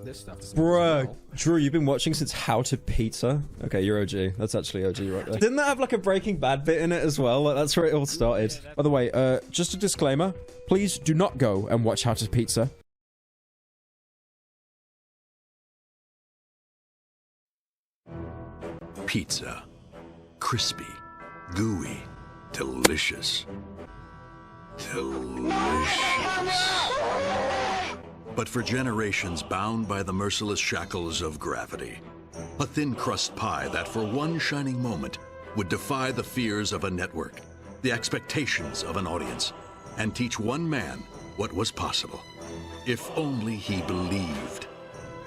this stuff. Bruh, Drew, you've been watching since How to Pizza? Okay, you're OG. That's actually OG right there. Didn't that have like a Breaking Bad bit in it as well? Like, that's where it all started. By the way, just a disclaimer. Please do not go and watch How to Pizza. Pizza. Crispy, gooey, delicious. Delicious. But for generations bound by the merciless shackles of gravity, a thin crust pie that for one shining moment would defy the fears of a network, the expectations of an audience, and teach one man what was possible, if only he believed.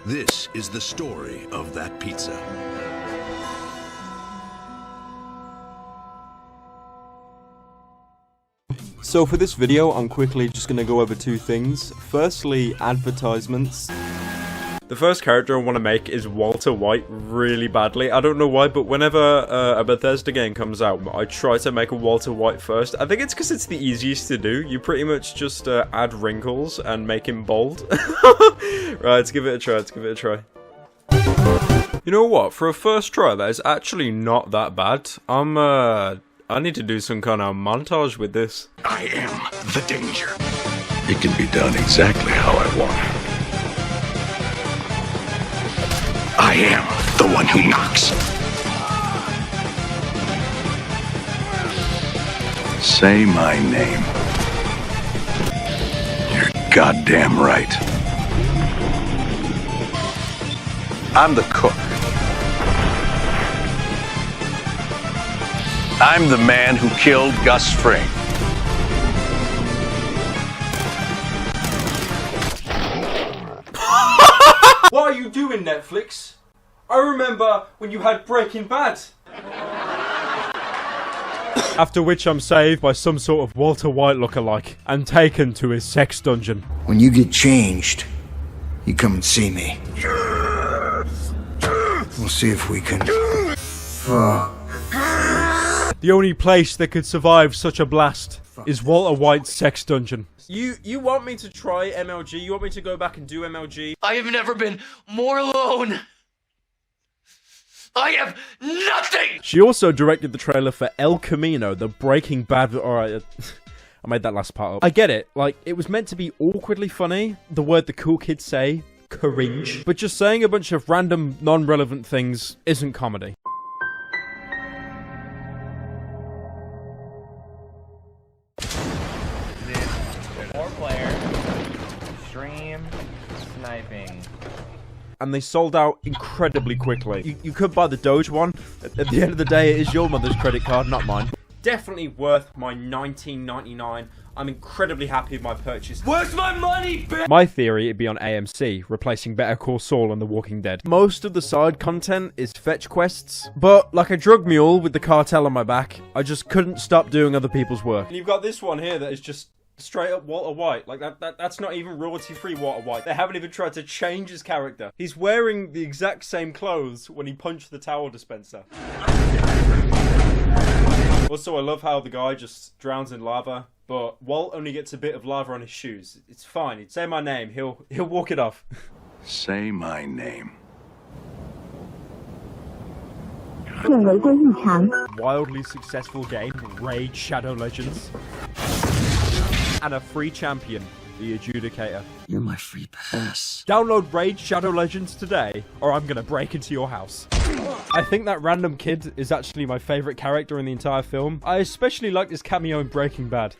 This is the story of that pizza. So for this video, I'm quickly just going to go over two things. Firstly, advertisements. The first character I want to make is Walter White really badly. I don't know why, but whenever a Bethesda game comes out, I try to make a Walter White first. I think it's because it's the easiest to do. You pretty much just add wrinkles and make him bald. Right, let's give it a try, let's give it a try. You know what? For a first try, that is actually not that bad. I need to do some kind of montage with this. I am the danger. It can be done exactly how I want it. I am the one who knocks. Say my name. You're goddamn right. I'm the cook. I'm the man who killed Gus Fring. What are you doing, Netflix? I remember when you had Breaking Bad. After which I'm saved by some sort of Walter White lookalike and taken to his sex dungeon. When you get changed, you come and see me. We'll see if we can... The only place that could survive such a blast is Walter White's sex dungeon. You want me to try MLG? You want me to go back and do MLG? I have never been more alone. I have nothing! She also directed the trailer for El Camino, the Breaking Bad... Alright, I made that last part up. I get it. Like, it was meant to be awkwardly funny. The word the cool kids say, cringe. But just saying a bunch of random, non-relevant things isn't comedy. Sniping. And they sold out incredibly quickly. You could buy the Doge one. At the end of the day, it is your mother's credit card, not mine. Definitely worth my $19.99. I'm incredibly happy with my purchase. Where's my money, bitch? My theory, it'd be on AMC, replacing Better Call Saul and The Walking Dead. Most of the side content is fetch quests, but like a drug mule with the cartel on my back, I just couldn't stop doing other people's work. And you've got this one here that is just straight up Walter White. Like, that's not even royalty-free Walter White. They haven't even tried to change his character. He's wearing the exact same clothes when he punched the towel dispenser. Also, I love how the guy just drowns in lava, but Walt only gets a bit of lava on his shoes. It's fine. He'd say my name. He'll walk it off. Say my name. Wildly successful game, Raid Shadow Legends. And a free champion, the Adjudicator. You're my free pass. Download Raid Shadow Legends today, or I'm gonna break into your house. I think that random kid is actually my favourite character in the entire film. I especially like this cameo in Breaking Bad.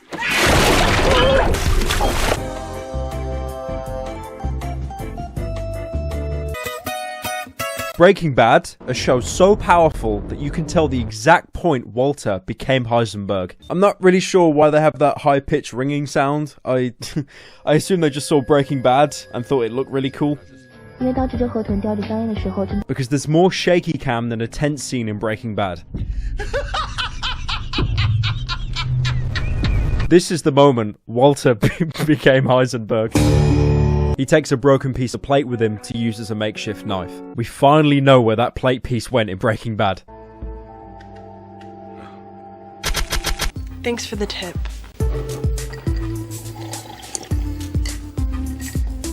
Breaking Bad, a show so powerful that you can tell the exact point Walter became Heisenberg. I'm not really sure why they have that high-pitched ringing sound. I assume they just saw Breaking Bad and thought it looked really cool. Because there's more shaky cam than a tense scene in Breaking Bad. This is the moment Walter became Heisenberg. He takes a broken piece of plate with him to use as a makeshift knife. We finally know where that plate piece went in Breaking Bad. Thanks for the tip.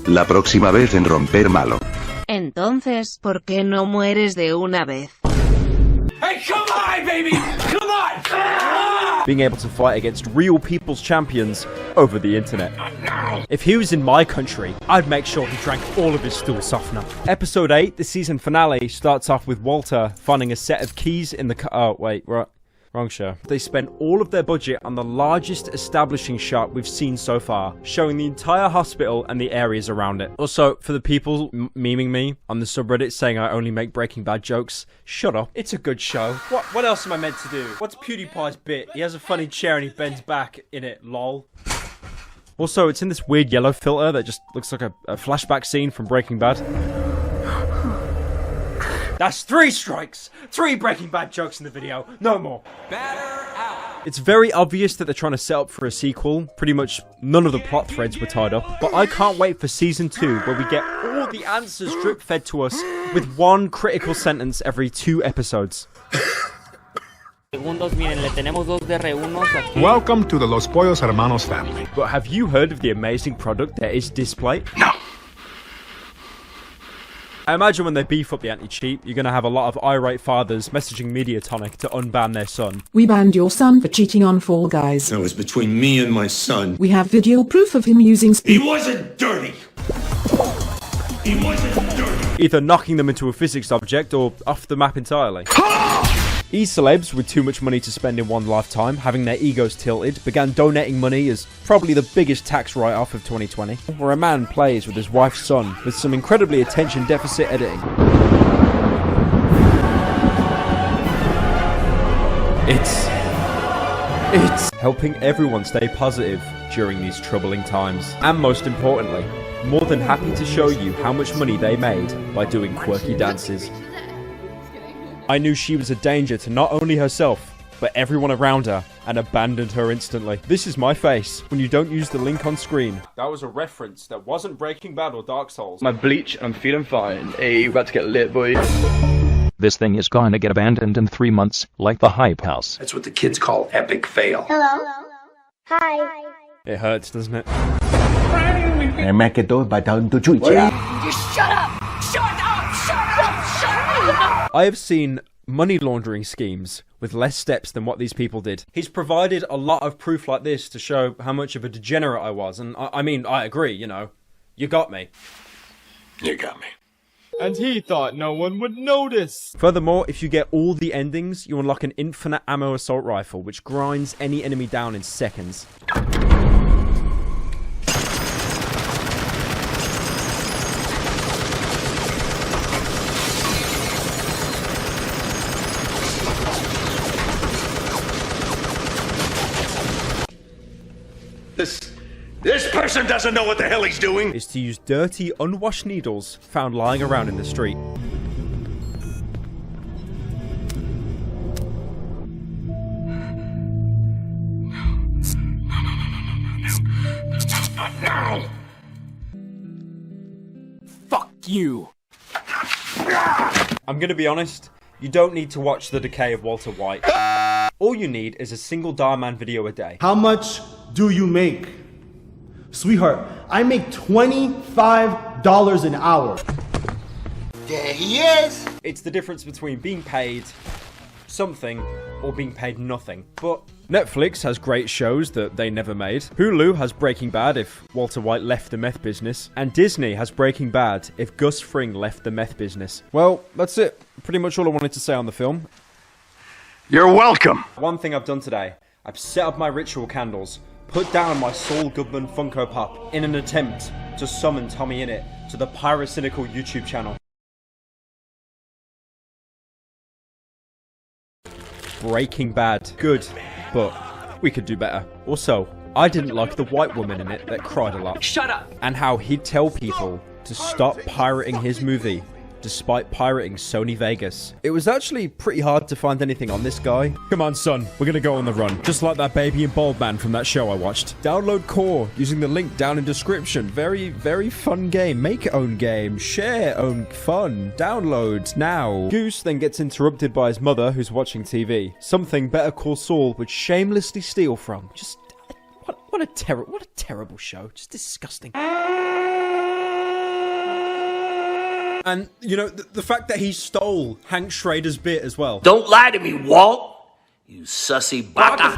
La próxima vez en romper malo. Entonces, ¿por qué no mueres de una vez? Hey, come on, baby! Come on! Ah! Being able to fight against real people's champions over the internet. If he was in my country, I'd make sure he drank all of his stool softener. Episode 8, the season finale, starts off with Walter finding a set of keys in the car. Oh, wait, wrong show. They spent all of their budget on the largest establishing shot we've seen so far, showing the entire hospital and the areas around it. Also, for the people memeing me on the subreddit saying I only make Breaking Bad jokes, shut up. It's a good show. What else am I meant to do? What's PewDiePie's bit? He has a funny chair and he bends back in it, lol. Also, it's in this weird yellow filter that just looks like a flashback scene from Breaking Bad. That's 3 strikes! 3 Breaking Bad jokes in the video, no more. Batter out. It's very obvious that they're trying to set up for a sequel. Pretty much none of the plot threads were tied up. But I can't wait for season 2, where we get all the answers drip fed to us with one critical sentence every 2 episodes. Welcome to the Los Pollos Hermanos family. But have you heard of the amazing product that is Display? No. I imagine when they beef up the anti-cheat, you're going to have a lot of irate fathers messaging Mediatonic to unban their son. We banned your son for cheating on Fall Guys. That was between me and my son. We have video proof of him using He wasn't dirty! He wasn't dirty! Either knocking them into a physics object or off the map entirely. E-celebs with too much money to spend in one lifetime, having their egos tilted, began donating money as probably the biggest tax write-off of 2020, where a man plays with his wife's son with some incredibly attention deficit editing. It's helping everyone stay positive during these troubling times. And most importantly, more than happy to show you how much money they made by doing quirky dances. I knew she was a danger to not only herself, but everyone around her, and abandoned her instantly. This is my face when you don't use the link on screen. That was a reference that wasn't Breaking Bad or Dark Souls. My bleach and I'm feeling fine. Hey, we're about to get lit, boy. This thing is going to get abandoned in 3 months, like the hype house. That's what the kids call epic fail. Hello. Hi. It hurts, doesn't it? You shut up! Shut up! Shut up! Shut up! I have seen money laundering schemes with less steps than what these people did. He's provided a lot of proof like this to show how much of a degenerate I was, and I mean, I agree, you know. You got me. You got me. And he thought no one would notice. Furthermore, if you get all the endings, you unlock an infinite ammo assault rifle, which grinds any enemy down in seconds. This person doesn't know what the hell he's doing! Is to use dirty, unwashed needles found lying around in the street. No! Fuck you! I'm gonna be honest, you don't need to watch the decay of Walter White. All you need is a single Darman video a day. How much do you make? Sweetheart, I make $25 an hour. There he is! It's the difference between being paid something or being paid nothing. But Netflix has great shows that they never made. Hulu has Breaking Bad if Walter White left the meth business. And Disney has Breaking Bad if Gus Fring left the meth business. Well, that's it. Pretty much all I wanted to say on the film. You're welcome! One thing I've done today, I've set up my ritual candles, put down my Saul Goodman Funko Pop in an attempt to summon Tommy Innit to the Pyrocynical YouTube channel. Breaking Bad. Good, but we could do better. Also, I didn't like the white woman in it that cried a lot. Shut up! And how he'd tell people to stop pirating his movie, despite pirating Sony Vegas. It was actually pretty hard to find anything on this guy. Come on, son, we're gonna go on the run. Just like that baby and bald man from that show I watched. Download Core using the link down in description. Very, very fun game. Make own game. Share own fun. Download now. Goose then gets interrupted by his mother who's watching TV. Something Better Call Saul would shamelessly steal from. Just, what a terrible show. Just disgusting. And, you know, the fact that he stole Hank Schrader's bit as well. Don't lie to me, Walt! You sussy baka!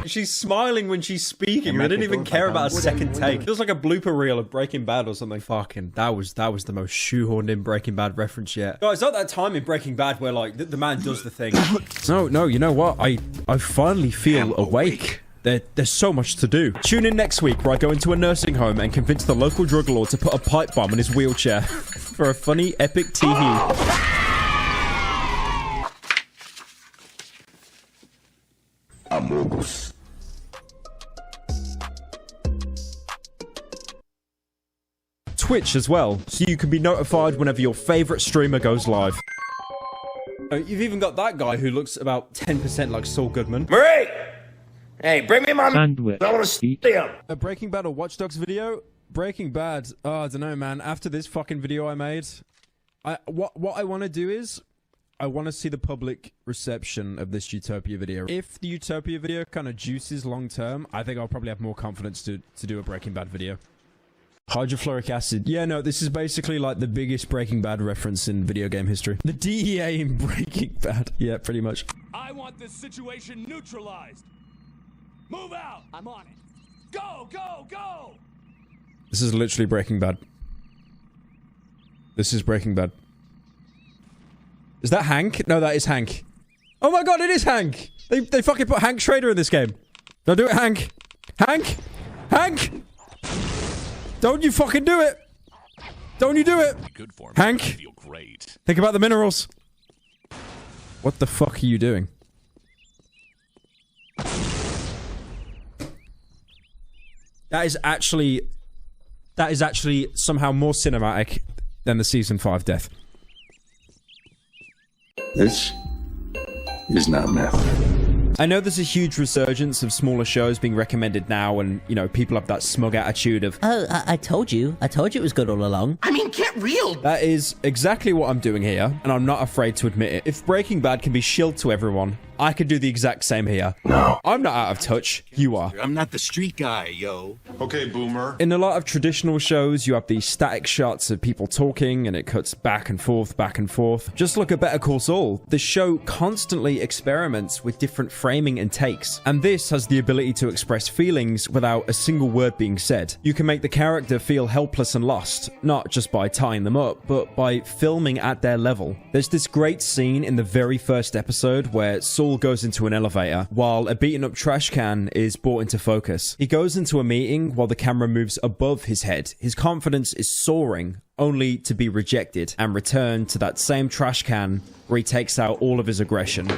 She's smiling when she's speaking. They didn't even care about a second take. It was like a blooper reel of Breaking Bad or something. Fucking, that was the most shoehorned in Breaking Bad reference yet. Guys, at that time in Breaking Bad where like the man does the thing. No, you know what? I finally feel awake. There's so much to do. Tune in next week where I go into a nursing home and convince the local drug lord to put a pipe bomb in his wheelchair for a funny, epic tee-hee. Amogus. Twitch as well, so you can be notified whenever your favorite streamer goes live. You've even got that guy who looks about 10% like Saul Goodman. Marie! Hey, bring me my sandwich. I want to see him. A Breaking Bad or Watch Dogs video? Breaking Bad. Oh, I don't know, man. After this fucking video I made, what I want to do is I want to see the public reception of this Utopia video. If the Utopia video kind of juices long term, I think I'll probably have more confidence to do a Breaking Bad video. Hydrofluoric acid. Yeah, no, this is basically like the biggest Breaking Bad reference in video game history. The DEA in Breaking Bad. Yeah, pretty much. I want this situation neutralized. Move out. I'm on it. Go, go, go. This is literally Breaking Bad. This is Breaking Bad. Is that Hank? No, that is Hank. Oh my god, it is Hank! They fucking put Hank Schrader in this game. Don't do it, Hank. Hank! Hank! Don't you fucking do it! Don't you do it! Hank! Think about the minerals. What the fuck are you doing? That is actually somehow more cinematic than the season 5 death. This is not meth. I know there's a huge resurgence of smaller shows being recommended now, and, you know, people have that smug attitude of, oh, I told you it was good all along. I mean, get real! That is exactly what I'm doing here, and I'm not afraid to admit it. If Breaking Bad can be shilled to everyone, I could do the exact same here. No. I'm not out of touch. You are. I'm not the street guy, yo. Okay, boomer. In a lot of traditional shows, you have these static shots of people talking, and it cuts back and forth, back and forth. Just look at Better Call Saul. The show constantly experiments with different framing and takes, and this has the ability to express feelings without a single word being said. You can make the character feel helpless and lost, not just by tying them up, but by filming at their level. There's this great scene in the very first episode where Saul goes into an elevator while a beaten up trash can is brought into focus. He goes into a meeting while the camera moves above his head. His confidence is soaring, only to be rejected and return to that same trash can where he takes out all of his aggression.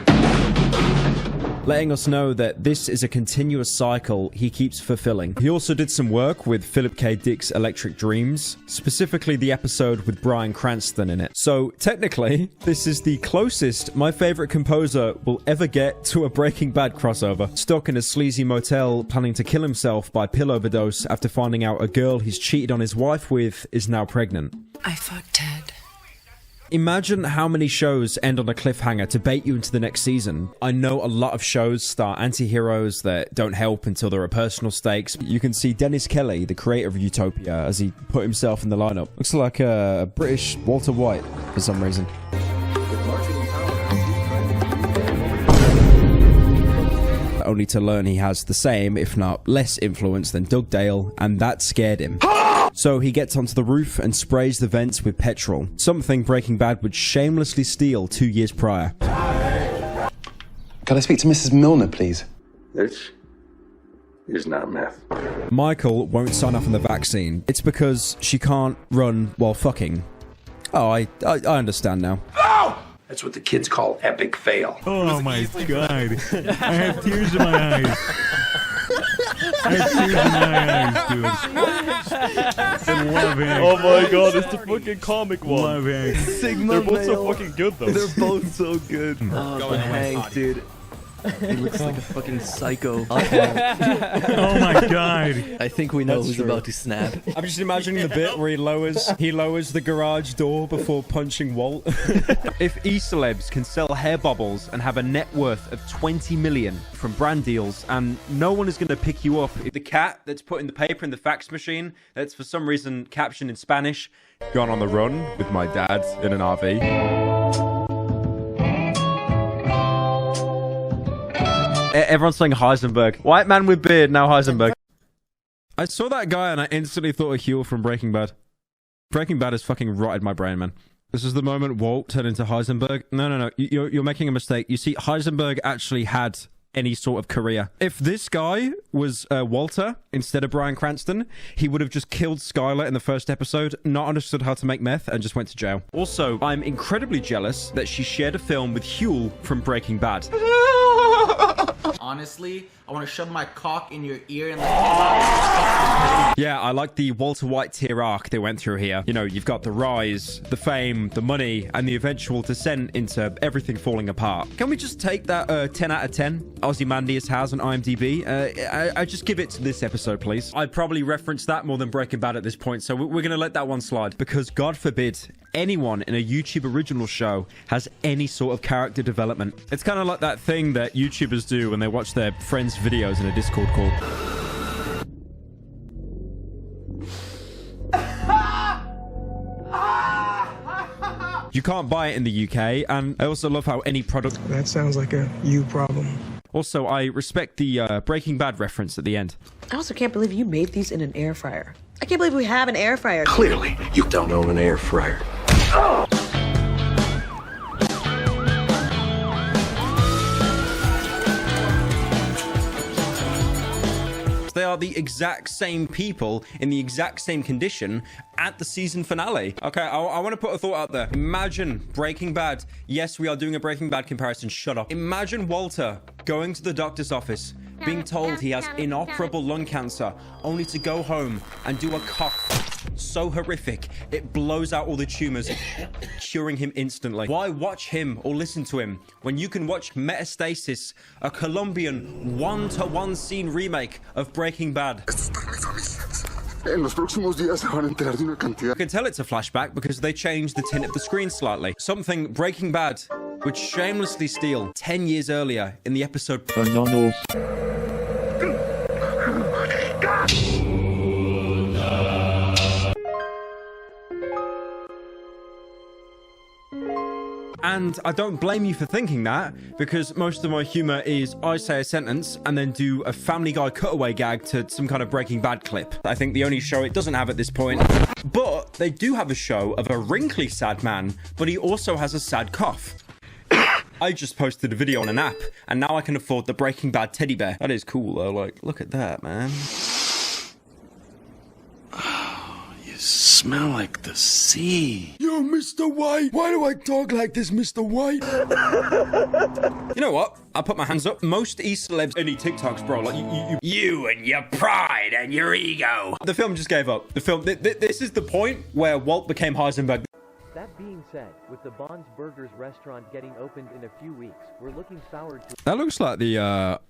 Letting us know that this is a continuous cycle he keeps fulfilling. He also did some work with Philip K. Dick's Electric Dreams, specifically the episode with Bryan Cranston in it. So technically, this is the closest my favorite composer will ever get to a Breaking Bad crossover. Stuck in a sleazy motel planning to kill himself by pill overdose after finding out a girl he's cheated on his wife with is now pregnant. I fucked Ted. Imagine how many shows end on a cliffhanger to bait you into the next season. I know a lot of shows start anti-heroes that don't help until there are personal stakes. You can see Dennis Kelly, the creator of Utopia, as he put himself in the lineup. Looks like a British Walter White for some reason. Only to learn he has the same, if not less influence than Doug Dale, and that scared him. So he gets onto the roof and sprays the vents with petrol, something Breaking Bad would shamelessly steal 2 years prior. Can I speak to Mrs. Milner, please? This is not meth. Michael won't sign off on the vaccine. It's because she can't run while fucking. Oh, I understand now. No! That's what the kids call epic fail. Oh my god. I have tears in my eyes. I have tears in my eyes, dude. Love Hank. Oh my god, it's the fucking comic one. Love Hank. They're both so fucking good though. They're both so good. Oh, Hank, dude. He looks like a fucking psycho. Oh my god. I think we know That's who's true. about to snap. I'm just imagining the bit where he lowers the garage door before punching Walt. If e-celebs can sell hair bubbles and have a net worth of 20 million from brand deals, and no one is going to pick you up, if the cat that's put in the paper in the fax machine that's for some reason captioned in Spanish, gone on the run with my dad in an RV. Everyone's saying Heisenberg. White man with beard, now Heisenberg. I saw that guy and I instantly thought of Huel from Breaking Bad. Breaking Bad has fucking rotted my brain, man. This is the moment Walt turned into Heisenberg. No. You're making a mistake. You see, Heisenberg actually had any sort of career. If this guy was Walter instead of Bryan Cranston, he would have just killed Skylar in the first episode, not understood how to make meth, and just went to jail. Also, I'm incredibly jealous that she shared a film with Huel from Breaking Bad. Honestly, I want to shove my cock in your ear and Yeah, I like the Walter White tier arc they went through here. You know, you've got the rise, the fame, the money, and the eventual descent into everything falling apart. Can we just take that 10 out of 10 Ozymandias has on IMDb? I just give it to this episode, please. I'd probably reference that more than Breaking Bad at this point, so we're going to let that one slide. Because God forbid anyone in a YouTube original show has any sort of character development. It's kind of like that thing that YouTubers do when they watch their friends' videos in a Discord call. You can't buy it in the UK, and I also love how any product... That sounds like a you problem. Also, I respect the Breaking Bad reference at the end. I also can't believe you made these in an air fryer. I can't believe we have an air fryer. Clearly, you don't own an air fryer. They are the exact same people in the exact same condition at the season finale. Okay, I want to put a thought out there. Imagine Breaking Bad. Yes, we are doing a Breaking Bad comparison. Shut up. Imagine Walter going to the doctor's office, being told he has inoperable lung cancer, only to go home and do a cough so horrific it blows out all the tumors, curing him instantly. Why watch him or listen to him when you can watch Metastasis, a Colombian one-to-one scene remake of Breaking Bad? En los próximos días se van a enterar de una cantidad. You can tell it's a flashback because they changed the tint of the screen slightly. Something Breaking Bad would shamelessly steal 10 years earlier in the episode Bananas. And I don't blame you for thinking that, because most of my humor is I say a sentence and then do a Family Guy cutaway gag to some kind of Breaking Bad clip. I think the only show it doesn't have at this point. But they do have a show of a wrinkly sad man, but he also has a sad cough. I just posted a video on an app, and now I can afford the Breaking Bad teddy bear. That is cool though, like, look at that, man. Smell like the sea. Yo, Mr. White. Why do I talk like this, Mr. White? You know what? I'll put my hands up. Most e-celebs, any TikToks, bro, like you and your pride and your ego. The film just gave up. The film, this is the point where Walt became Heisenberg. That being said, with the Bond's Burgers restaurant getting opened in a few weeks, we're looking forward to... That looks like the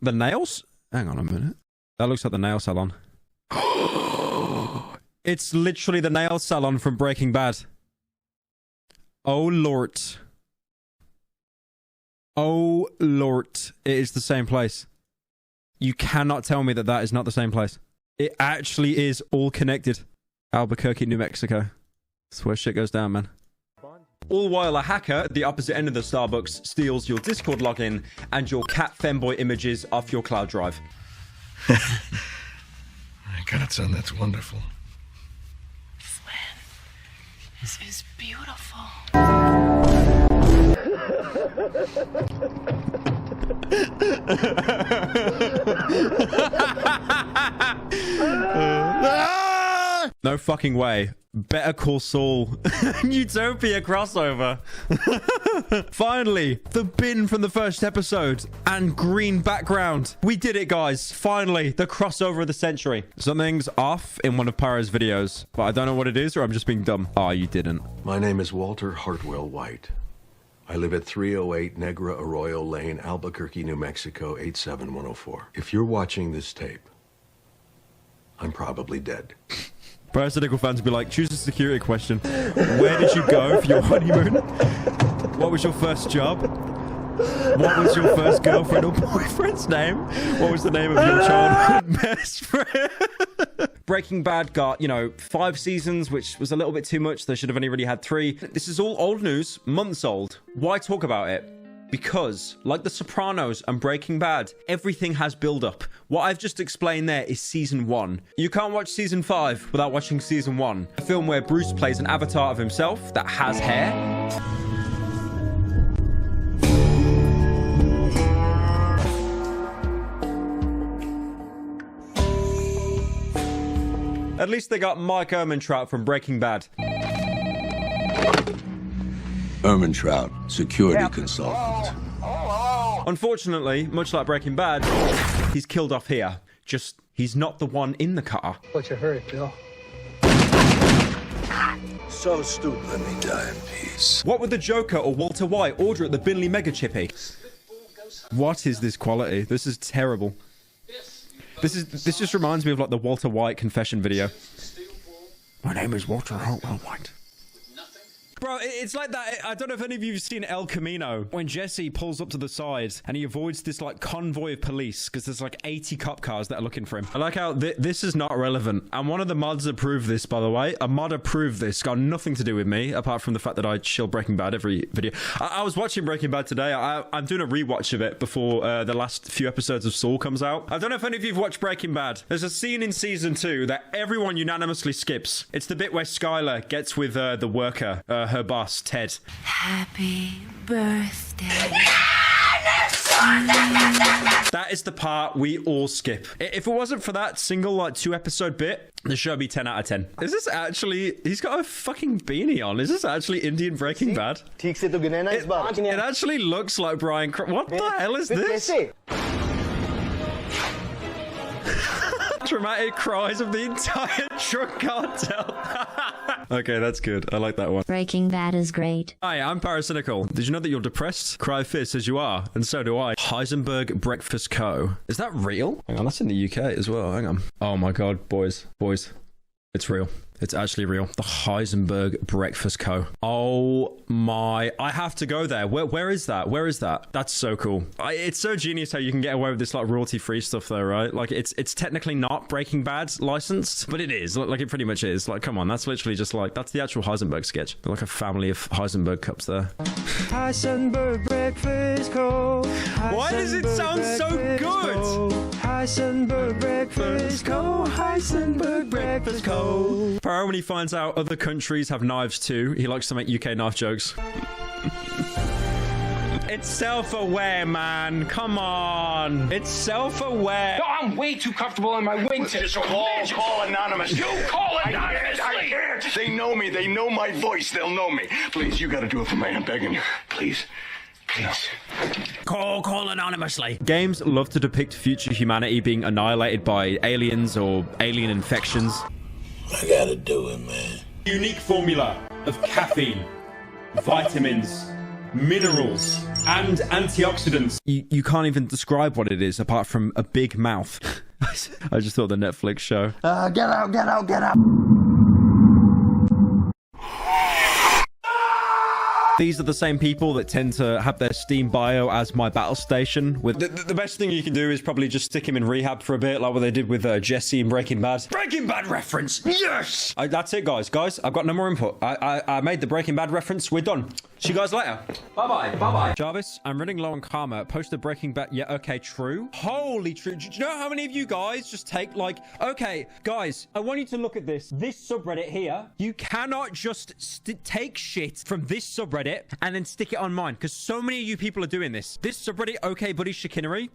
nails? Hang on a minute. That looks like the nail salon. It's literally the nail salon from Breaking Bad. Oh, Lord. Oh, Lord. It is the same place. You cannot tell me that that is not the same place. It actually is all connected. Albuquerque, New Mexico. That's where shit goes down, man. All while a hacker at the opposite end of the Starbucks steals your Discord login and your cat femboy images off your cloud drive. Godson, that's wonderful. This is beautiful. No fucking way. Better Call Saul. Utopia crossover. Finally, the bin from the first episode and green background. We did it, guys. Finally, the crossover of the century. Something's off in one of Pyro's videos, but I don't know what it is, or I'm just being dumb. Oh, you didn't. My name is Walter Hartwell White. I live at 308 Negra Arroyo Lane, Albuquerque, New Mexico, 87104. If you're watching this tape, I'm probably dead. Pyrocynical fans will be like, choose a security question. Where did you go for your honeymoon? What was your first job? What was your first girlfriend or boyfriend's name? What was the name of your childhood best friend? Breaking Bad got, 5 seasons, which was a little bit too much. They should have only really had 3. This is all old news, months old. Why talk about it? Because, like The Sopranos and Breaking Bad, everything has build-up. What I've just explained there is Season 1. You can't watch Season 5 without watching Season 1. A film where Bruce plays an avatar of himself that has hair. At least they got Mike Ehrmantraut from Breaking Bad. Ehrmantraut, security consultant. Unfortunately, much like Breaking Bad, he's killed off here. Just, he's not the one in the car. What's your hurry, Bill? So stupid. Let me die in peace. What would the Joker or Walter White order at the Binley Mega Chippy? What is this quality? This is terrible. This just reminds me of like the Walter White confession video. My name is Walter White. Bro, it's like that. I don't know if any of you have seen El Camino, when Jesse pulls up to the side and he avoids this like convoy of police because there's like 80 cop cars that are looking for him. I like how this is not relevant. And one of the mods approved this, by the way. A mod approved this. Got nothing to do with me, apart from the fact that I chill Breaking Bad every video. I was watching Breaking Bad today. I'm doing a rewatch of it before the last few episodes of Saul comes out. I don't know if any of you have watched Breaking Bad. There's a scene in season 2 that everyone unanimously skips. It's the bit where Skylar gets with the worker, her boss, Ted. Happy birthday. That is the part we all skip. If it wasn't for that single like 2-episode bit, the show would be 10 out of 10. Is this actually... He's got a fucking beanie on. Is this actually Indian Breaking Bad? It actually looks like Brian... What the hell is this? Dramatic cries of the entire drug cartel. Okay, that's good. I like that one. Breaking Bad is great. Hi, I'm Pyrocynical. Did you know that you're depressed? Cry fierce as you are, and so do I. Heisenberg Breakfast Co. Is that real? Hang on, that's in the UK as well. Hang on. Oh my god, boys. It's real. It's actually real. The Heisenberg Breakfast Co. Oh my... I have to go there. Where is that? Where is that? That's so cool. It's so genius how you can get away with this like royalty-free stuff though, right? Like it's technically not Breaking Bad licensed, but it is. Like it pretty much is. Like come on, that's literally just like... That's the actual Heisenberg sketch. They're like a family of Heisenberg cups there. Heisenberg Breakfast Co. Why does it sound so good? Heisenberg Breakfast Co. Heisenberg Breakfast Co. Pyro, when he finds out other countries have knives too, he likes to make UK knife jokes. It's self-aware, man. Come on. It's self-aware. No, I'm way too comfortable on my wingtip. Call anonymous. You call anonymous. I can't. They know me. They know my voice. They'll know me. Please, you gotta do it for me. I'm begging you. Please. Call anonymously. Games love to depict future humanity being annihilated by aliens or alien infections. I gotta do it, man. Unique formula of caffeine, vitamins, minerals, and antioxidants. You can't even describe what it is apart from a big mouth. I just thought the Netflix show. Get out. These are the same people that tend to have their Steam bio as my battle station. With the best thing you can do is probably just stick him in rehab for a bit, like what they did with Jesse in Breaking Bad. Breaking Bad reference, yes! That's it, guys. I've got no more input. I made the Breaking Bad reference. We're done. See you guys later. Bye-bye. Jarvis, I'm running low on karma. Post the Breaking Bad. Yeah, okay, true. Holy true. Do you know how many of you guys just take like... Okay, guys, I want you to look at this. This subreddit here. You cannot just take shit from this subreddit and then stick it on mine, because so many of you people are doing this. This subreddit, okay, buddy, chicanery.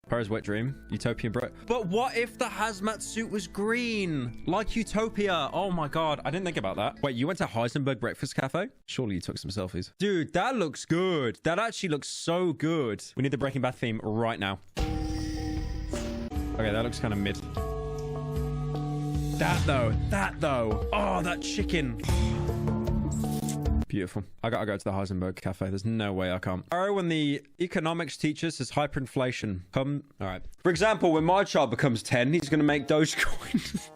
Pyro's wet dream, utopian bro. But what if the hazmat suit was green, like Utopia? Oh my god, I didn't think about that. Wait, you went to Heisenberg Breakfast Cafe? Surely you took some selfies. Dude, that looks good. That actually looks so good. We need the Breaking Bad theme right now. Okay, that looks kind of mid. That though. Oh, that chicken. Beautiful. I gotta go to the Heisenberg Cafe. There's no way I can't. Pyro, when the economics teacher says hyperinflation, come... Alright. For example, when my child becomes 10, he's gonna make Dogecoin.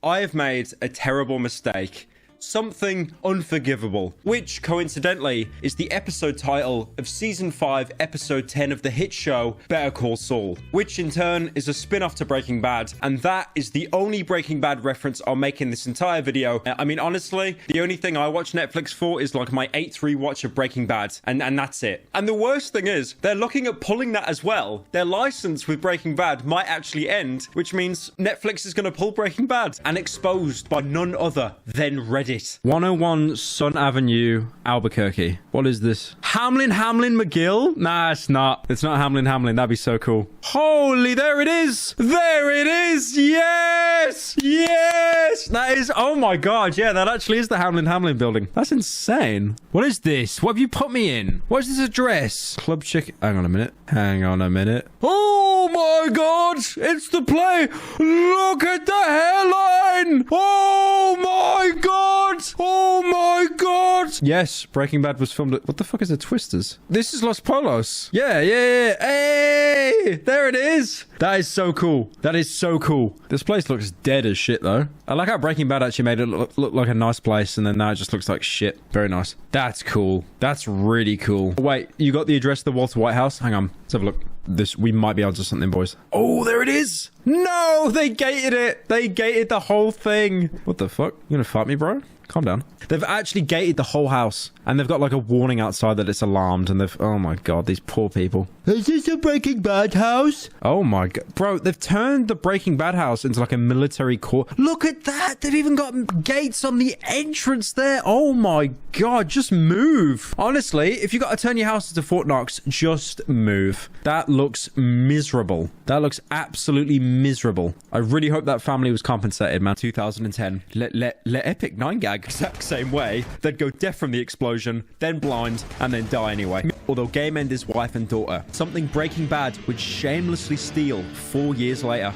I have made a terrible mistake. Something unforgivable, which coincidentally is the episode title of season 5 episode 10 of the hit show Better Call Saul, which in turn is a spin-off to Breaking Bad, and that is the only Breaking Bad reference I'll make in this entire video. I mean, honestly, the only thing I watch Netflix for is like my 8th rewatch of Breaking Bad, and that's it. And the worst thing is, they're looking at pulling that as well. Their license with Breaking Bad might actually end, which means Netflix is going to pull Breaking Bad, and exposed by none other than Reddit. 101 Sun Avenue, Albuquerque. What is this? Hamlin McGill? Nah, it's not. It's not Hamlin. That'd be so cool. Holy, there it is. There it is. Yes. Yes. That is, oh my God. Yeah, that actually is the Hamlin building. That's insane. What is this? What have you put me in? What is this address? Club Chicken. Hang on a minute. Oh my God. It's the play. Look at the hairline. Oh my God. Oh my God. Yes, Breaking Bad was filmed at... What the fuck is a Twisters? This is Los Polos. Yeah. Hey, there it is. That is so cool. That is so cool. This place looks dead as shit, though. I like how Breaking Bad actually made it look like a nice place, and then now it just looks like shit. Very nice. That's cool. That's really cool. Wait, you got the address of the Walter White house? Hang on. Let's have a look. This, we might be onto something, boys. Oh, there it is. No, they gated it. They gated the whole thing. What the fuck? You gonna fight me, bro? Calm down. They've actually gated the whole house, and they've got like a warning outside that it's alarmed, and they've... Oh my God, these poor people. Is this a Breaking Bad house? Oh my God. Bro, they've turned the Breaking Bad house into like a military court. Look at that. They've even got gates on the entrance there. Oh my God, just move. Honestly, if you got to turn your house into Fort Knox, just move. That looks miserable. That looks absolutely miserable. I really hope that family was compensated, man. 2010. Let Epic 9 gag. Exact same way. They'd go deaf from the explosion, then blind, and then die anyway. Although game end his wife and daughter. Something Breaking Bad would shamelessly steal 4 years later.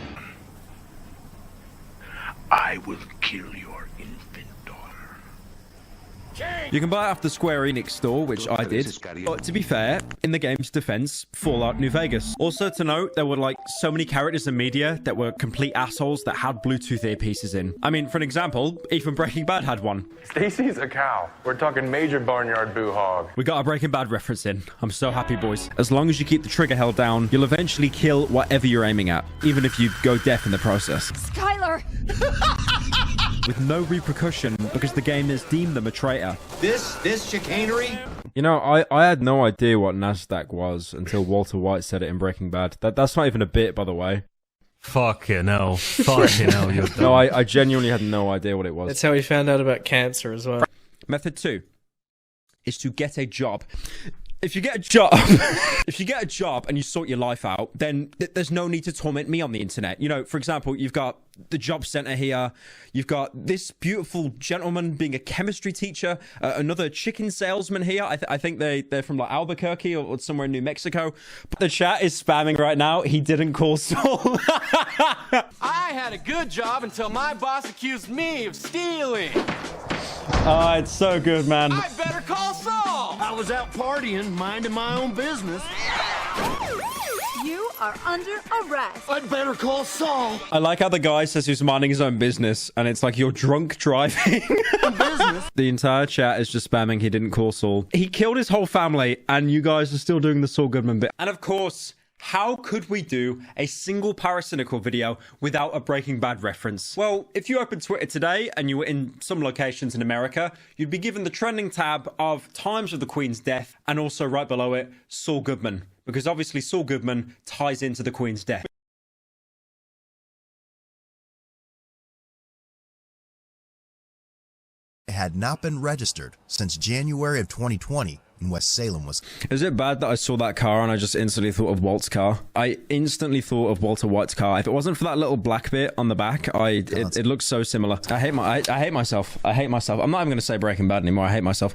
I will kill your infant daughter. You can buy it off the Square Enix store, which I did. But to be fair, in the game's defense, Fallout New Vegas. Also to note, there were like so many characters in media that were complete assholes that had Bluetooth earpieces in. I mean, for an example, even Breaking Bad had one. Stacy's a cow. We're talking major barnyard boo hog. We got a Breaking Bad reference in. I'm so happy, boys. As long as you keep the trigger held down, you'll eventually kill whatever you're aiming at, even if you go deaf in the process. Skylar! With no repercussion because the game has deemed them a traitor. This chicanery? You know, I had no idea what NASDAQ was until Walter White said it in Breaking Bad. That's not even a bit, by the way. Fucking hell. Fucking hell, you're dumb. No, I genuinely had no idea what it was. That's how he found out about cancer as well. Method 2 is to get a job. If you get a job, and you sort your life out, then there's no need to torment me on the internet. You know, for example, you've got the job center here. You've got this beautiful gentleman being a chemistry teacher. Another chicken salesman here. I think they're from like Albuquerque or somewhere in New Mexico. But the chat is spamming right now. He didn't call Saul. I had a good job until my boss accused me of stealing. Oh, it's so good, man. I better call Saul. I was out partying, minding my own business. You are under arrest. I'd better call Saul. I like how the guy says he's minding his own business, and it's like you're drunk driving. The entire chat is just spamming he didn't call Saul. He killed his whole family, and you guys are still doing the Saul Goodman bit. And of course, how could we do a single Pyrocynical video without a Breaking Bad reference? Well, if you opened Twitter today and you were in some locations in America, you'd be given the trending tab of times of the Queen's death, and also right below it, Saul Goodman. Because obviously Saul Goodman ties into the Queen's death. Had not been registered since January of 2020 in West Salem, Wisconsin. Is it bad that I saw that car and I just instantly thought of Walt's car? I instantly thought of Walter White's car. If it wasn't for that little black bit on the back, it looks so similar. I hate myself. I hate myself. I'm not even going to say Breaking Bad anymore. I hate myself.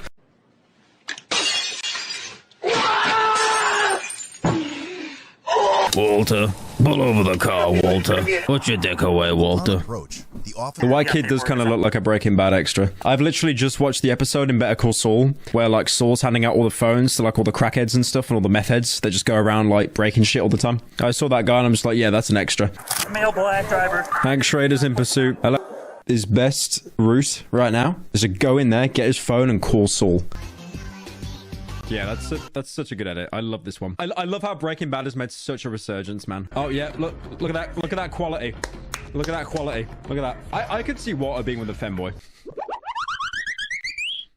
Walter, Pull over the car, Walter. Put your dick away, Walter. The white kid does kind of look like a Breaking Bad extra. I've literally just watched the episode in Better Call Saul where like Saul's handing out all the phones to like all the crackheads and stuff and all the meth heads that just go around like breaking shit all the time. I saw that guy and I'm just like, yeah, that's an extra. Male black driver. Hank Schrader's in pursuit. His best route right now is to go in there, get his phone and call Saul. Yeah, that's such a good edit. I love this one. I love how Breaking Bad has made such a resurgence, man. Oh yeah, look at that. Look at that quality. Look at that quality. Look at that. I could see Walter being with a femboy.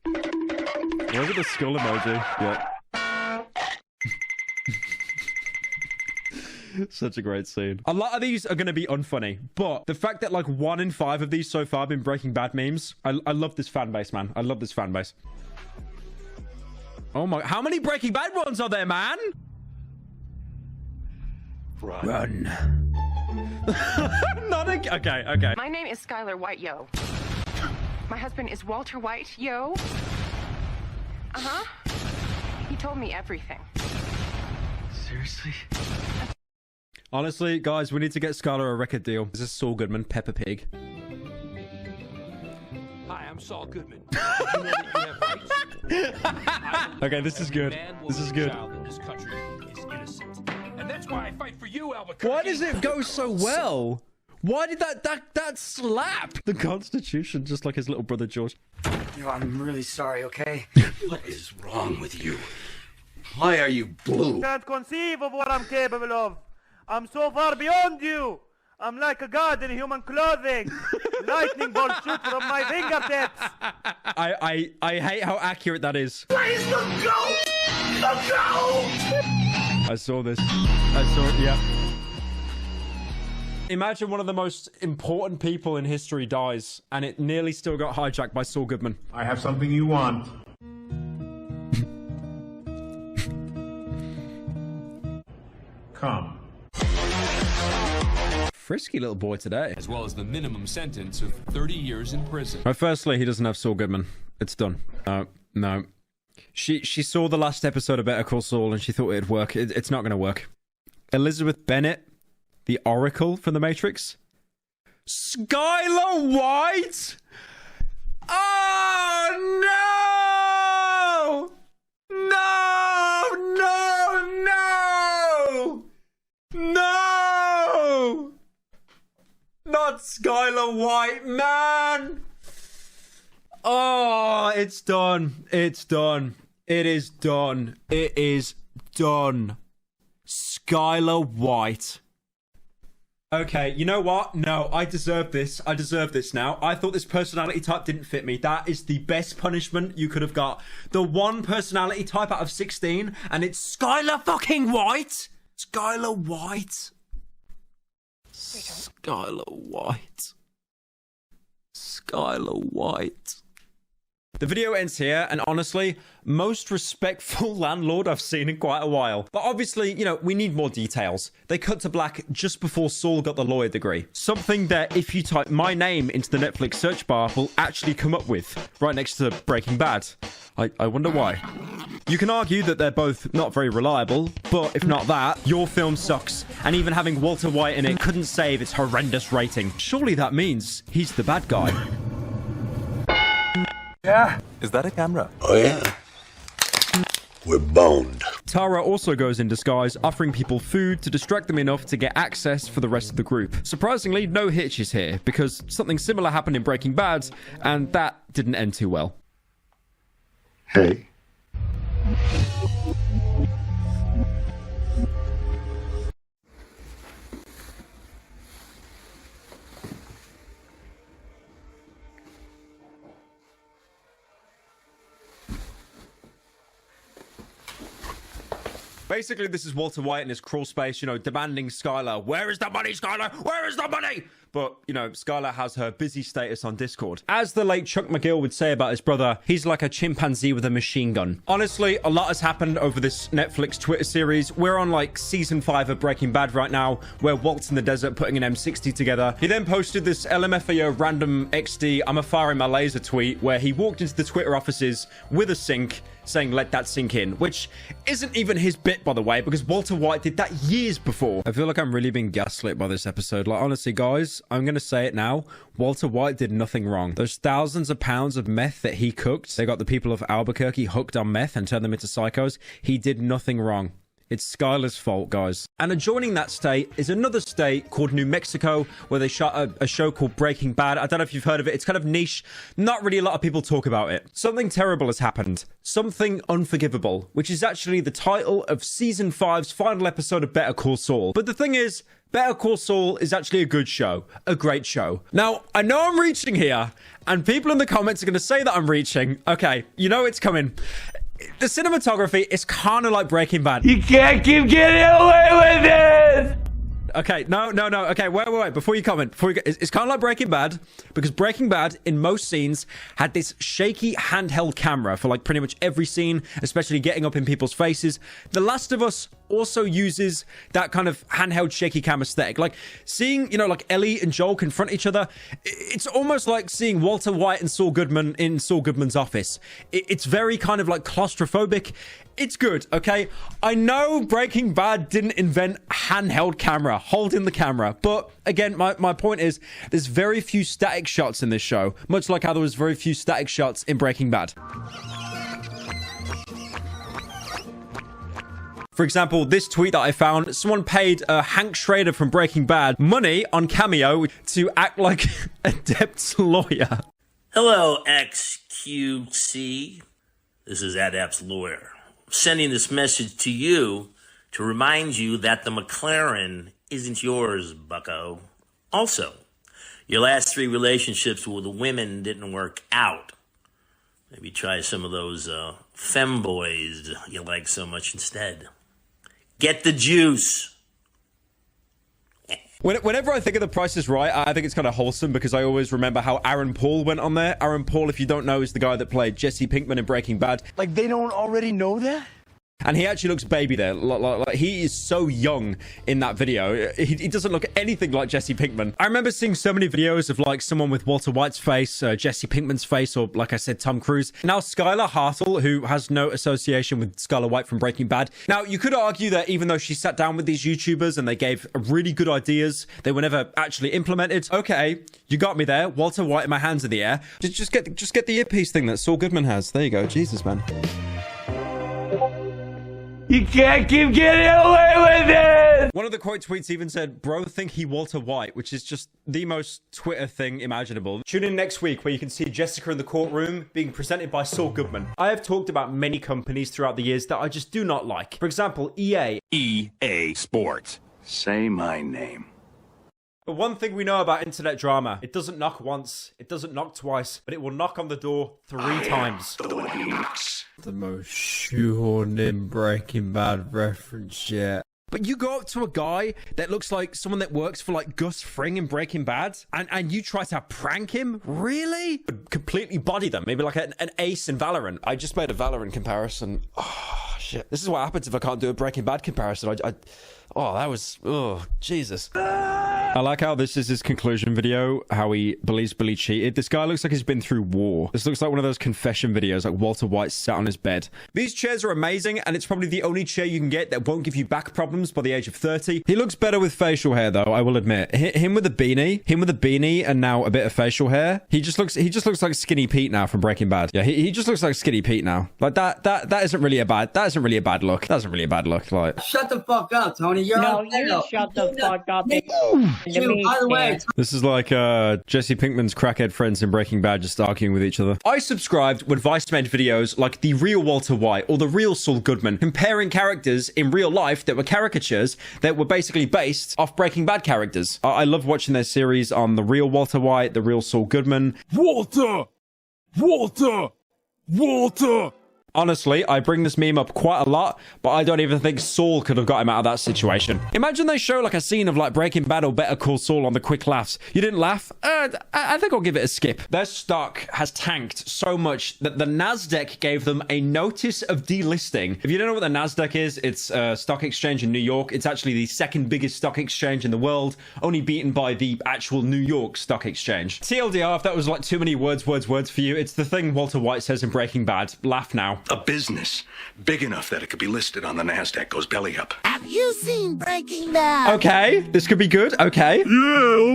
Look at the skull emoji. Yeah. Such a great scene. A lot of these are going to be unfunny, but the fact that like 1 in 5 of these so far have been Breaking Bad memes, I love this fan base, man. I love this fan base. Oh my, how many Breaking Bad ones are there, man? Run. Not again. Okay. My name is Skylar White, yo. My husband is Walter White, yo. Uh-huh. He told me everything. Seriously? Honestly, guys, we need to get Skylar a record deal. This is Saul Goodman, Peppa Pig. Hi, I'm Saul Goodman. You know that you have rights? Okay, this is good. This is good. In this country is innocent. And that's why I fight for you, Albuquerque. Why does it go so well? Why did that slap? The Constitution, just like his little brother George. Yo, I'm really sorry, okay? What is wrong with you? Why are you blue? Can't conceive of what I'm capable of. I'm so far beyond you. I'm like a god in human clothing. Lightning bolts shoot from my fingertips. I hate how accurate that is. Where's the goat? The goat! I saw this. I saw it, yeah. Imagine one of the most important people in history dies, and it nearly still got hijacked by Saul Goodman. I have something you want. Come. Frisky little boy today. As well as the minimum sentence of 30 years in prison. Right, firstly, he doesn't have Saul Goodman. It's done. No. She saw the last episode of Better Call Saul and she thought it'd work. It's not going to work. Elizabeth Bennet, the Oracle from The Matrix. Skylar White! Oh, no! No! Not Skylar White, man! Oh, it's done. It's done. It is done. It is done. Skylar White. Okay, you know what? No, I deserve this. I deserve this now. I thought this personality type didn't fit me. That is the best punishment you could have got. The one personality type out of 16, and it's Skylar fucking White. Skylar White. Skylar White. Skylar White. The video ends here, and honestly, most respectful landlord I've seen in quite a while. But obviously, you know, we need more details. They cut to black just before Saul got the lawyer degree. Something that, if you type my name into the Netflix search bar, will actually come up with, right next to Breaking Bad. I wonder why. You can argue that they're both not very reliable, but if not that, your film sucks. And even having Walter White in it couldn't save its horrendous rating. Surely that means he's the bad guy. Yeah. Is that a camera? Oh, yeah. We're boned. Tara also goes in disguise, offering people food to distract them enough to get access for the rest of the group. Surprisingly, no hitches here, because something similar happened in Breaking Bad, and that didn't end too well. Hey. Basically, this is Walter White in his crawl space, you know, demanding Skylar, where is the money, Skylar? Where is the money? But, you know, Skylar has her busy status on Discord. As the late Chuck McGill would say about his brother, he's like a chimpanzee with a machine gun. Honestly, a lot has happened over this Netflix Twitter series. We're on, like, season 5 of Breaking Bad right now, where Walt's in the desert putting an M60 together. He then posted this LMFAO random XD, I'm a fire in my laser tweet, where he walked into the Twitter offices with a sink, saying let that sink in, which isn't even his bit, by the way, because Walter White did that years before. I feel like I'm really being gaslit by this episode. Like, honestly, guys, I'm gonna say it now. Walter White did nothing wrong. Those thousands of pounds of meth that he cooked, they got the people of Albuquerque hooked on meth and turned them into psychos. He did nothing wrong. It's Skylar's fault, guys. And adjoining that state is another state called New Mexico, where they shot a show called Breaking Bad. I don't know if you've heard of it. It's kind of niche. Not really a lot of people talk about it. Something terrible has happened. Something unforgivable, which is actually the title of Season 5's final episode of Better Call Saul. But the thing is, Better Call Saul is actually a good show. A great show. Now, I know I'm reaching here, and people in the comments are going to say that I'm reaching. Okay, you know it's coming. The cinematography is kind of like Breaking Bad. You can't keep getting away with it! Okay, no. Okay, wait. Before you comment, it's kind of like Breaking Bad, because Breaking Bad, in most scenes, had this shaky handheld camera for like pretty much every scene, especially getting up in people's faces. The Last of Us also uses that kind of handheld shaky cam aesthetic. Like seeing, you know, like Ellie and Joel confront each other. It's almost like seeing Walter White and Saul Goodman in Saul Goodman's office. It's very kind of like claustrophobic. It's good, okay? I know Breaking Bad didn't invent handheld camera, holding the camera. But again, my point is there's very few static shots in this show, much like how there was very few static shots in Breaking Bad. For example, this tweet that I found, someone paid Hank Schrader from Breaking Bad money on Cameo to act like a Adept's lawyer. Hello, XQC. This is Adept's lawyer. Sending this message to you to remind you that the McLaren isn't yours, bucko. Also, your last 3 relationships with the women didn't work out. Maybe try some of those femboys you like so much instead. Get the juice. Whenever I think of The Price is Right, I think it's kind of wholesome because I always remember how Aaron Paul went on there. Aaron Paul, if you don't know, is the guy that played Jesse Pinkman in Breaking Bad. Like, they don't already know that? And he actually looks baby there. Like he is so young in that video. He doesn't look anything like Jesse Pinkman. I remember seeing so many videos of like someone with Walter White's face, Jesse Pinkman's face, or like I said, Tom Cruise. Now Skylar Hartle, who has no association with Skylar White from Breaking Bad. Now you could argue that even though she sat down with these YouTubers and they gave really good ideas, they were never actually implemented. Okay, you got me there. Walter White and my hands in the air. Just get the earpiece thing that Saul Goodman has. There you go. Jesus, man. You can't keep getting away with it! One of the quote tweets even said, bro, think he Walter White, which is just the most Twitter thing imaginable. Tune in next week where you can see Jessica in the courtroom being presented by Saul Goodman. I have talked about many companies throughout the years that I just do not like. For example, EA. EA Sports. Say my name. But one thing we know about internet drama, it doesn't knock once, it doesn't knock twice, but it will knock on the door 3 times. The most shoehorned in Breaking Bad reference yet. But you go up to a guy that looks like someone that works for like Gus Fring in Breaking Bad, and you try to prank him? Really? Completely body them. Maybe like an ace in Valorant. I just made a Valorant comparison. Oh, shit. This is what happens if I can't do a Breaking Bad comparison. Oh, that was... Oh, Jesus. I like how this is his conclusion video, how he believes Billy cheated. This guy looks like he's been through war. This looks like one of those confession videos, like Walter White sat on his bed. These chairs are amazing, and it's probably the only chair you can get that won't give you back problems by the age of 30. He looks better with facial hair, though, I will admit. Him with a beanie, and now a bit of facial hair. He just looks like Skinny Pete now from Breaking Bad. Yeah, he just looks like Skinny Pete now. Like that isn't really a bad look. That's really a bad look. Like, shut the fuck up, Tony. You're on shut the fuck up. By the way, this is like Jesse Pinkman's crackhead friends in Breaking Bad just arguing with each other. I subscribed when Vice made videos like the real Walter White or the real Saul Goodman, comparing characters in real life that were caricatures that were basically based off Breaking Bad characters. I love watching their series on the real Walter White, the real Saul Goodman. Walter! Honestly, I bring this meme up quite a lot, but I don't even think Saul could have got him out of that situation. Imagine they show like a scene of like Breaking Bad or Better Call Saul on the quick laughs. You didn't laugh? I think I'll give it a skip. Their stock has tanked so much that the NASDAQ gave them a notice of delisting. If you don't know what the NASDAQ is, it's a stock exchange in New York. It's actually the second biggest stock exchange in the world, only beaten by the actual New York Stock Exchange. TLDR, if that was like too many words for you, it's the thing Walter White says in Breaking Bad. Laugh now. A business big enough that it could be listed on the NASDAQ goes belly up. Have you seen Breaking Bad? Okay, this could be good. Okay.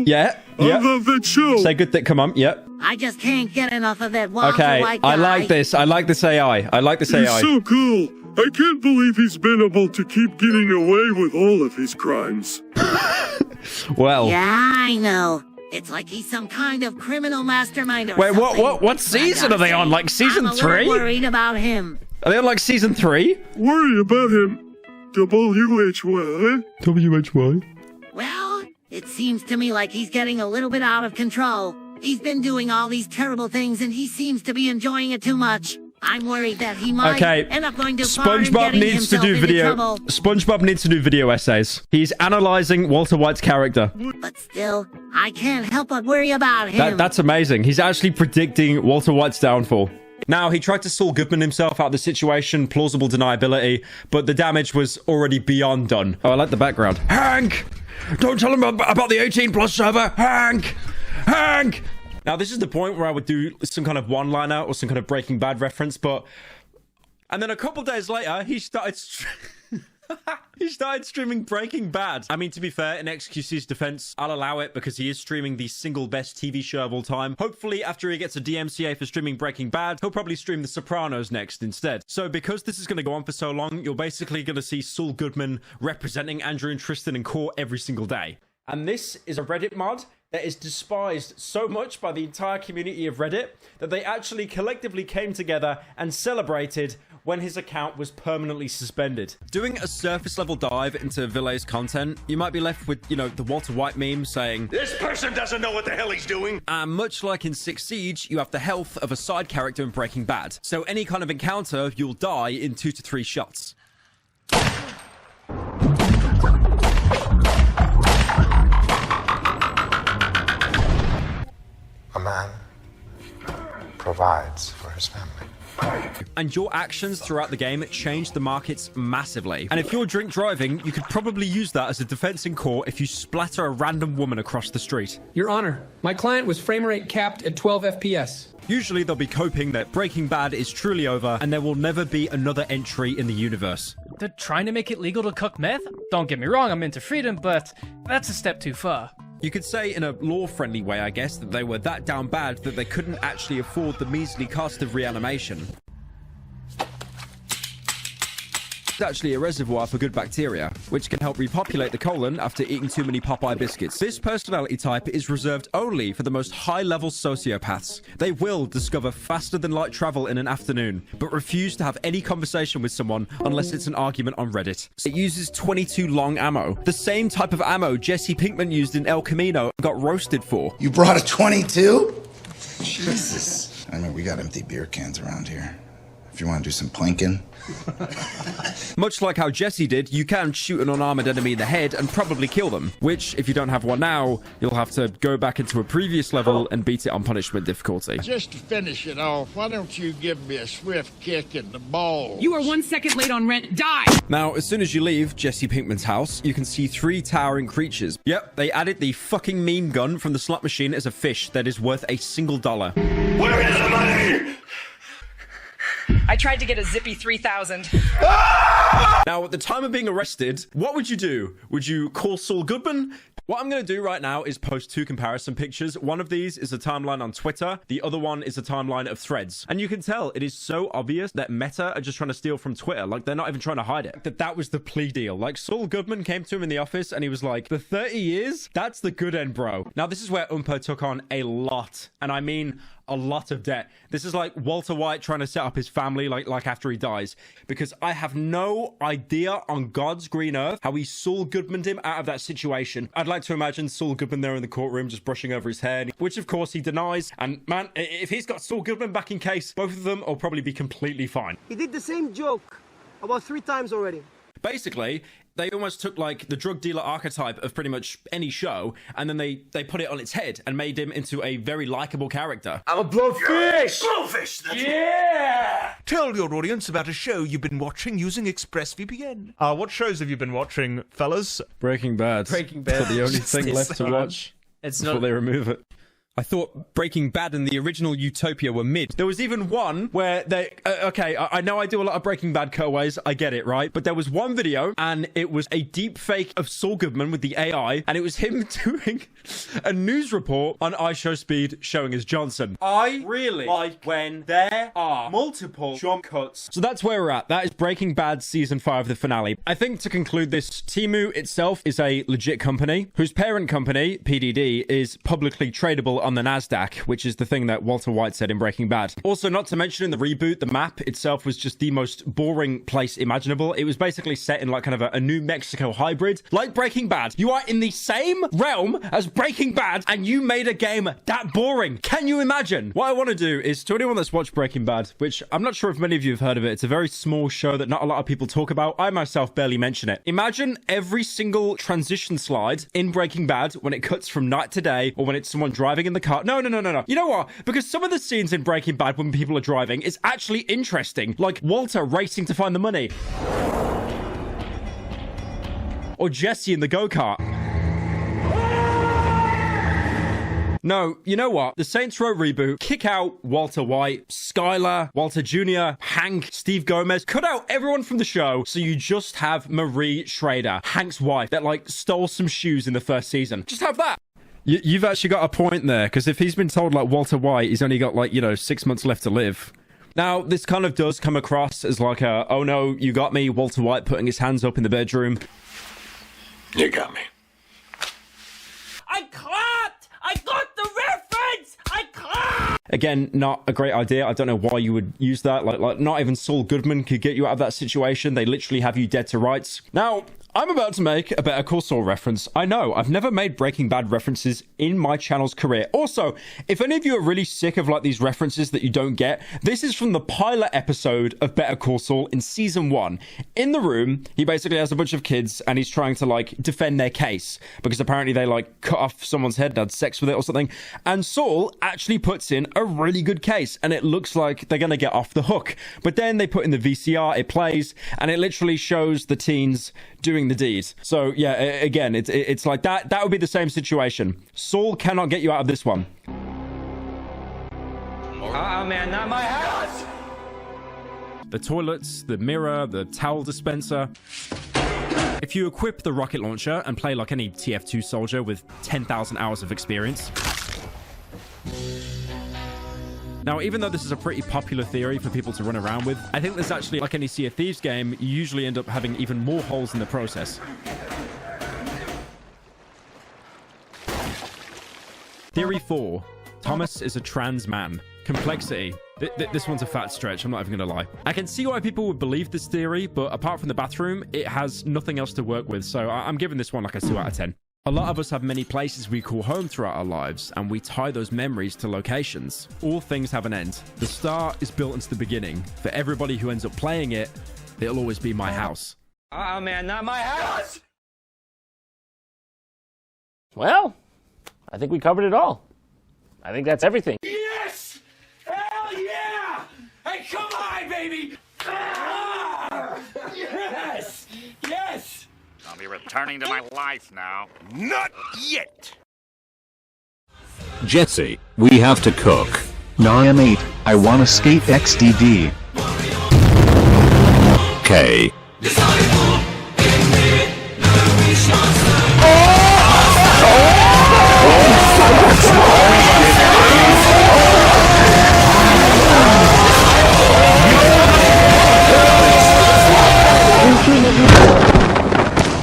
Yeah. I love that show. Say good thing. Come on. Yep. I just can't get enough of that Walter Okay. White guy. I like this. I like this AI. I like this AI. He's so cool. I can't believe he's been able to keep getting away with all of his crimes. Well. Yeah, I know. It's like he's some kind of criminal mastermind or Wait, something. what season are they on? Like season I'm a 3? little worried about him. Are they on like season 3? Worry about him. WHY? WHY? Well, it seems to me like he's getting a little bit out of control. He's been doing all these terrible things and he seems to be enjoying it too much. I'm worried that he might end up going too far and SpongeBob getting needs to himself do into video. trouble. SpongeBob needs to do video essays. He's analyzing Walter White's character. But still, I can't help but worry about him. That's amazing. He's actually predicting Walter White's downfall. Now, he tried to Saul Goodman himself out of the situation, plausible deniability, but the damage was already beyond done. Oh, I like the background. Hank! Don't tell him about the 18+ server! Hank! Hank! Now, this is the point where I would do some kind of one-liner or some kind of Breaking Bad reference, but... And then a couple days later, he started... He started streaming Breaking Bad. I mean, to be fair, in XQC's defense, I'll allow it because he is streaming the single best TV show of all time. Hopefully, after he gets a DMCA for streaming Breaking Bad, he'll probably stream The Sopranos next instead. So because this is going to go on for so long, you're basically going to see Saul Goodman representing Andrew and Tristan in court every single day. And this is a Reddit mod that is despised so much by the entire community of Reddit that they actually collectively came together and celebrated when his account was permanently suspended. Doing a surface level dive into Villet's content, you might be left with, you know, the Walter White meme saying, This person doesn't know what the hell he's doing. And much like in 6 Siege, you have the health of a side character in Breaking Bad. So any kind of encounter, you'll die in 2 to 3 shots. A man provides for his family. And your actions throughout the game change the markets massively. And if you're drink driving, you could probably use that as a defense in court if you splatter a random woman across the street. Your Honor, my client was frame rate capped at 12 FPS. Usually they'll be coping that Breaking Bad is truly over and there will never be another entry in the universe. They're trying to make it legal to cook meth? Don't get me wrong, I'm into freedom, but that's a step too far. You could say in a law-friendly way, I guess, that they were that down bad that they couldn't actually afford the measly cost of reanimation. It's actually a reservoir for good bacteria, which can help repopulate the colon after eating too many Popeye biscuits. This personality type is reserved only for the most high-level sociopaths. They will discover faster-than-light travel in an afternoon, but refuse to have any conversation with someone unless it's an argument on Reddit. It uses 22 long ammo, the same type of ammo Jesse Pinkman used in El Camino and got roasted for. You brought a 22? Jesus. I mean, we got empty beer cans around here. If you want to do some planking. Much like how Jesse did, you can shoot an unarmored enemy in the head and probably kill them, which, if you don't have one now, you'll have to go back into a previous level and beat it on punishment difficulty. Just to finish it off, why don't you give me a swift kick in the balls? You are 1 second late on rent. Die! Now, as soon as you leave Jesse Pinkman's house, you can see 3 towering creatures. Yep, they added the fucking meme gun from the slot machine as a fish that is worth $1. Where is the money? I tried to get a zippy 3,000. Now, at the time of being arrested, what would you do? Would you call Saul Goodman? What I'm going to do right now is post 2 comparison pictures. One of these is a timeline on Twitter. The other one is a timeline of threads. And you can tell it is so obvious that Meta are just trying to steal from Twitter. Like, they're not even trying to hide it. That was the plea deal. Like, Saul Goodman came to him in the office and he was like, the 30 years? That's the good end, bro. Now, this is where Umpo took on a lot. And I mean a lot of debt. This is like Walter White trying to set up his family like after he dies. Because I have no idea on God's green earth how he Saul Goodmaned him out of that situation. I'd like to imagine Saul Goodman there in the courtroom just brushing over his hair, which of course he denies. And man, if he's got Saul Goodman back in case, both of them will probably be completely fine. He did the same joke about 3 times already. Basically, they almost took like the drug dealer archetype of pretty much any show, and then they put it on its head and made him into a very likable character. I'm a blowfish! Blowfish! Yeah! Tell your audience about a show you've been watching using ExpressVPN. What shows have you been watching, fellas? Breaking Bad. Breaking Bad. It's the only thing left to watch It's before not. they remove it. I thought Breaking Bad and the original Utopia were mid. There was even one where they... okay, I know I do a lot of Breaking Bad cutaways. I get it, right? But there was one video, and it was a deep fake of Saul Goodman with the AI, and it was him doing a news report on iShowSpeed showing as Johnson. I really like when there are multiple jump cuts. So that's where we're at. That is Breaking Bad Season 5, the finale. I think to conclude this, Temu itself is a legit company, whose parent company, PDD, is publicly tradable on the NASDAQ, which is the thing that Walter White said in Breaking Bad. Also, not to mention in the reboot, the map itself was just the most boring place imaginable. It was basically set in like kind of a New Mexico hybrid, like Breaking Bad. You are in the same realm as Breaking Bad, and you made a game that boring. Can you imagine? What I want to do is, to anyone that's watched Breaking Bad, which I'm not sure if many of you have heard of it, it's a very small show that not a lot of people talk about. I myself barely mention it. Imagine every single transition slide in Breaking Bad when it cuts from night to day, or when it's someone driving in the car. No. You know what? Because some of the scenes in Breaking Bad when people are driving is actually interesting. Like Walter racing to find the money. Or Jesse in the go-kart. No, you know what? The Saints Row reboot, kick out Walter White, Skylar, Walter Jr., Hank, Steve Gomez. Cut out everyone from the show so you just have Marie Schrader, Hank's wife, that like stole some shoes in the first season. Just have that. You've actually got a point there, because if he's been told like Walter White, he's only got like, 6 months left to live. Now, this kind of does come across as like a, oh no, you got me, Walter White putting his hands up in the bedroom. You got me. I clapped! I got the reference! I clapped! Again, not a great idea. I don't know why you would use that. Like not even Saul Goodman could get you out of that situation. They literally have you dead to rights. Now, I'm about to make a Better Call Saul reference. I know, I've never made Breaking Bad references in my channel's career. Also, if any of you are really sick of like these references that you don't get, this is from the pilot episode of Better Call Saul in season 1. In the room, he basically has a bunch of kids and he's trying to like defend their case because apparently they like cut off someone's head and had sex with it or something. And Saul actually puts in a really good case and it looks like they're going to get off the hook. But then they put in the VCR, it plays, and it literally shows the teens doing the deed. So yeah, again, it's like that would be the same situation. Saul cannot get you out of this one. Oh man, not my house! The toilets, the mirror, the towel dispenser. If you equip the rocket launcher and play like any TF2 soldier with 10,000 hours of experience. Now, even though this is a pretty popular theory for people to run around with, I think there's actually, like any Sea of Thieves game, you usually end up having even more holes in the process. Theory 4. Thomas is a trans man. Complexity. This one's a fat stretch, I'm not even gonna lie. I can see why people would believe this theory, but apart from the bathroom, it has nothing else to work with, so I'm giving this one like a 2 out of 10. A lot of us have many places we call home throughout our lives, and we tie those memories to locations. All things have an end. The start is built into the beginning. For everybody who ends up playing it, it'll always be my house. Oh man, not my house! Well, I think we covered it all. I think that's everything. Yes! Hell yeah! Hey, come on, baby! Ah! Yes! Yes! I'll be returning to my life now. Not yet! Jetsy, we have to cook. Nah, mate, I wanna skate XDD. Okay.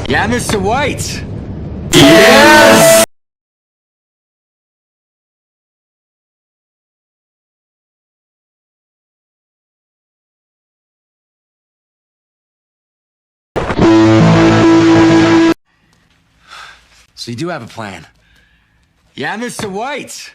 Yeah, Mr. White! Yes! So you do have a plan? Yeah, Mr. White!